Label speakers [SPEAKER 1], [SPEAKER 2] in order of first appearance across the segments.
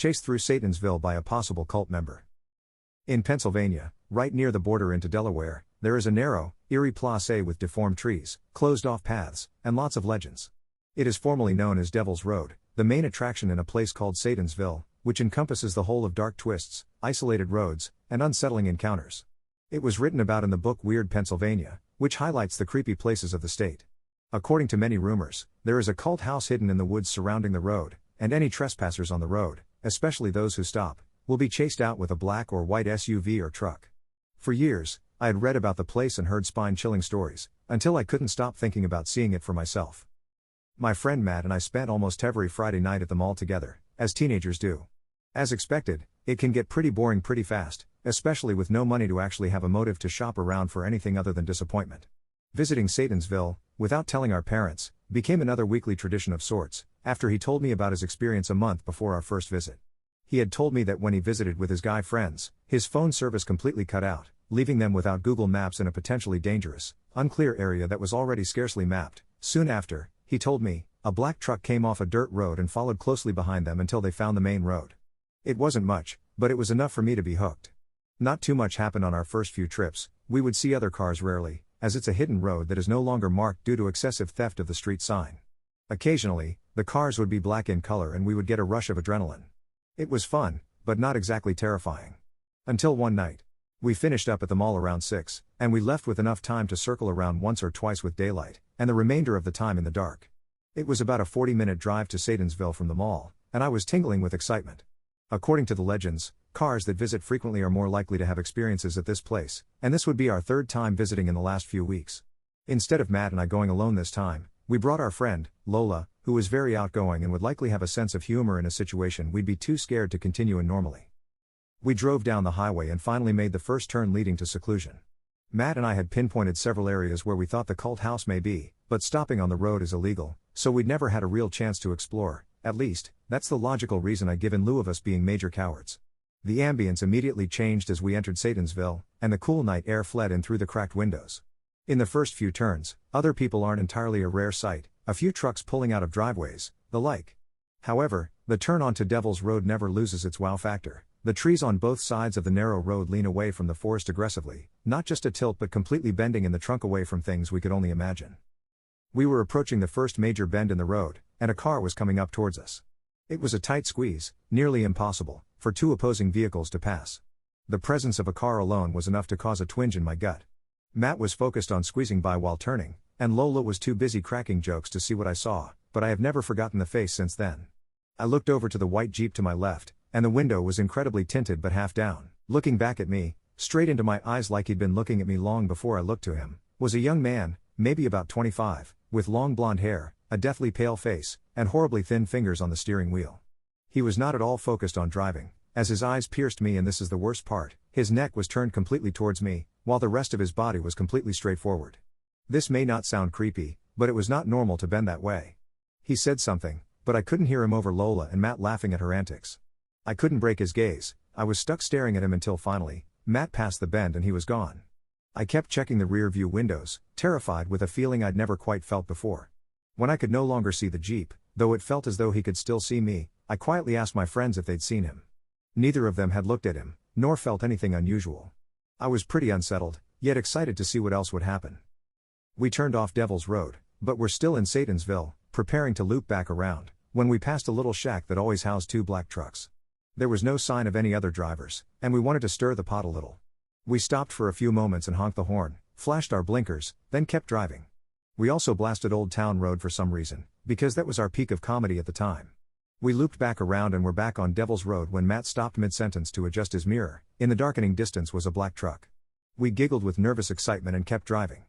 [SPEAKER 1] chased through Satansville by a possible cult member. In Pennsylvania, right near the border into Delaware, there is a narrow, eerie place with deformed trees, closed-off paths, and lots of legends. It is formerly known as Devil's Road, the main attraction in a place called Satansville, which encompasses the whole of dark twists, isolated roads, and unsettling encounters. It was written about in the book Weird Pennsylvania, which highlights the creepy places of the state. According to many rumors, there is a cult house hidden in the woods surrounding the road, and any trespassers on the road, especially those who stop, will be chased out with a black or white SUV or truck. For years, I had read about the place and heard spine-chilling stories, until I couldn't stop thinking about seeing it for myself. My friend Matt and I spent almost every Friday night at the mall together, as teenagers do. As expected, it can get pretty boring pretty fast, especially with no money to actually have a motive to shop around for anything other than disappointment. Visiting Satansville, without telling our parents, became another weekly tradition of sorts, after he told me about his experience a month before our first visit. He had told me that when he visited with his guy friends, his phone service completely cut out, leaving them without Google Maps in a potentially dangerous, unclear area that was already scarcely mapped. Soon after, he told me, a black truck came off a dirt road and followed closely behind them until they found the main road. It wasn't much, but it was enough for me to be hooked. Not too much happened on our first few trips. We would see other cars rarely, as it's a hidden road that is no longer marked due to excessive theft of the street sign. Occasionally, the cars would be black in color and we would get a rush of adrenaline. It was fun, but not exactly terrifying. Until one night. We finished up at the mall around 6, and we left with enough time to circle around once or twice with daylight, and the remainder of the time in the dark. It was about a 40-minute drive to Satansville from the mall, and I was tingling with excitement. According to the legends, cars that visit frequently are more likely to have experiences at this place, and this would be our third time visiting in the last few weeks. Instead of Matt and I going alone this time, we brought our friend, Lola, who was very outgoing and would likely have a sense of humor in a situation we'd be too scared to continue in normally. We drove down the highway and finally made the first turn leading to seclusion. Matt and I had pinpointed several areas where we thought the cult house may be, but stopping on the road is illegal, so we'd never had a real chance to explore. At least, that's the logical reason I give in lieu of us being major cowards. The ambience immediately changed as we entered Satansville, and the cool night air fled in through the cracked windows. In the first few turns, other people aren't entirely a rare sight, a few trucks pulling out of driveways, the like. However, the turn onto Devil's Road never loses its wow factor. The trees on both sides of the narrow road lean away from the forest aggressively, not just a tilt but completely bending in the trunk away from things we could only imagine. We were approaching the first major bend in the road, and a car was coming up towards us. It was a tight squeeze, nearly impossible, for two opposing vehicles to pass. The presence of a car alone was enough to cause a twinge in my gut. Matt was focused on squeezing by while turning, and Lola was too busy cracking jokes to see what I saw, but I have never forgotten the face since then. I looked over to the white Jeep to my left, and the window was incredibly tinted but half down. Looking back at me, straight into my eyes like he'd been looking at me long before I looked to him, was a young man, maybe about 25, with long blonde hair, a deathly pale face, and horribly thin fingers on the steering wheel. He was not at all focused on driving, as his eyes pierced me, and this is the worst part, his neck was turned completely towards me, while the rest of his body was completely straightforward. This may not sound creepy, but it was not normal to bend that way. He said something, but I couldn't hear him over Lola and Matt laughing at her antics. I couldn't break his gaze. I was stuck staring at him until finally, Matt passed the bend and he was gone. I kept checking the rear view windows, terrified with a feeling I'd never quite felt before. When I could no longer see the Jeep, though it felt as though he could still see me, I quietly asked my friends if they'd seen him. Neither of them had looked at him, nor felt anything unusual. I was pretty unsettled, yet excited to see what else would happen. We turned off Devil's Road, but were still in Satansville, preparing to loop back around, when we passed a little shack that always housed two black trucks. There was no sign of any other drivers, and we wanted to stir the pot a little. We stopped for a few moments and honked the horn, flashed our blinkers, then kept driving. We also blasted Old Town Road for some reason, because that was our peak of comedy at the time. We looped back around and were back on Devil's Road when Matt stopped mid-sentence to adjust his mirror. In the darkening distance was a black truck. We giggled with nervous excitement and kept driving.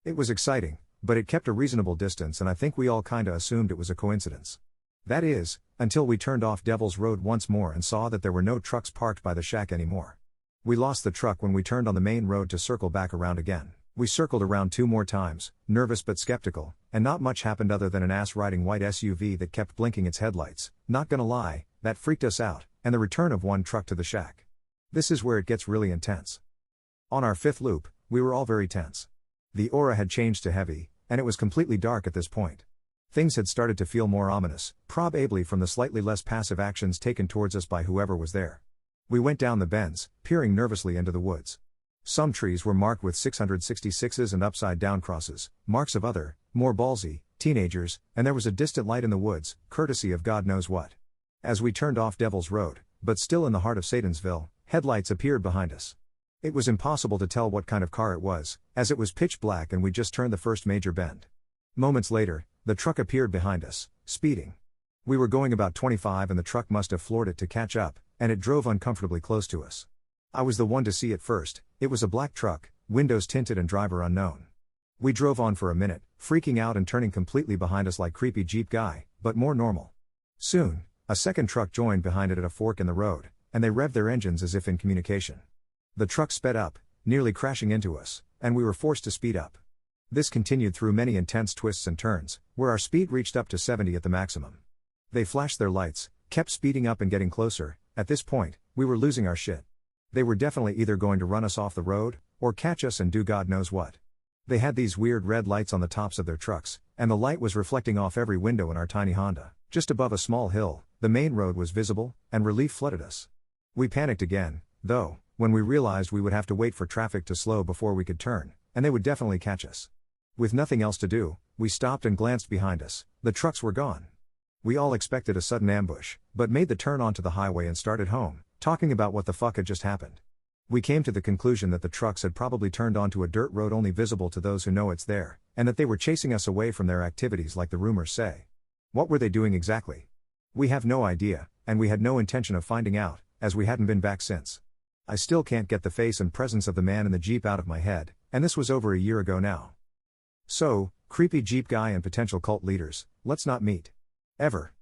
[SPEAKER 1] It was exciting, but it kept a reasonable distance, and I think we all kinda assumed it was a coincidence. That is, until we turned off Devil's Road once more and saw that there were no trucks parked by the shack anymore. We lost the truck when we turned on the main road to circle back around again. We circled around 2 more times, nervous but skeptical, and not much happened other than an ass-riding white SUV that kept blinking its headlights. Not gonna lie, that freaked us out, and the return of one truck to the shack. This is where it gets really intense. On our 5th loop, we were all very tense. The aura had changed to heavy, and it was completely dark at this point. Things had started to feel more ominous, probably from the slightly less passive actions taken towards us by whoever was there. We went down the bends, peering nervously into the woods. Some trees were marked with 666s and upside-down crosses, marks of other, more ballsy, teenagers, and there was a distant light in the woods, courtesy of God knows what. As we turned off Devil's Road, but still in the heart of Satansville, headlights appeared behind us. It was impossible to tell what kind of car it was, as it was pitch black and we just turned the first major bend. Moments later, the truck appeared behind us, speeding. We were going about 25 and the truck must have floored it to catch up, and it drove uncomfortably close to us. I was the one to see it first. It was a black truck, windows tinted and driver unknown. We drove on for a minute, freaking out and turning completely behind us like creepy Jeep guy, but more normal. Soon, a second truck joined behind it at a fork in the road, and they revved their engines as if in communication. The truck sped up, nearly crashing into us, and we were forced to speed up. This continued through many intense twists and turns, where our speed reached up to 70 at the maximum. They flashed their lights, kept speeding up and getting closer. At this point, we were losing our shit. They were definitely either going to run us off the road, or catch us and do God knows what. They had these weird red lights on the tops of their trucks, and the light was reflecting off every window in our tiny Honda. Just above a small hill, the main road was visible, and relief flooded us. We panicked again, though, when we realized we would have to wait for traffic to slow before we could turn, and they would definitely catch us. With nothing else to do, we stopped and glanced behind us. The trucks were gone. We all expected a sudden ambush, but made the turn onto the highway and started home, talking about what the fuck had just happened. We came to the conclusion that the trucks had probably turned onto a dirt road only visible to those who know it's there, and that they were chasing us away from their activities like the rumors say. What were they doing exactly? We have no idea, and we had no intention of finding out, as we hadn't been back since. I still can't get the face and presence of the man in the Jeep out of my head, and this was over a year ago now. So, creepy Jeep guy and potential cult leaders, let's not meet. Ever.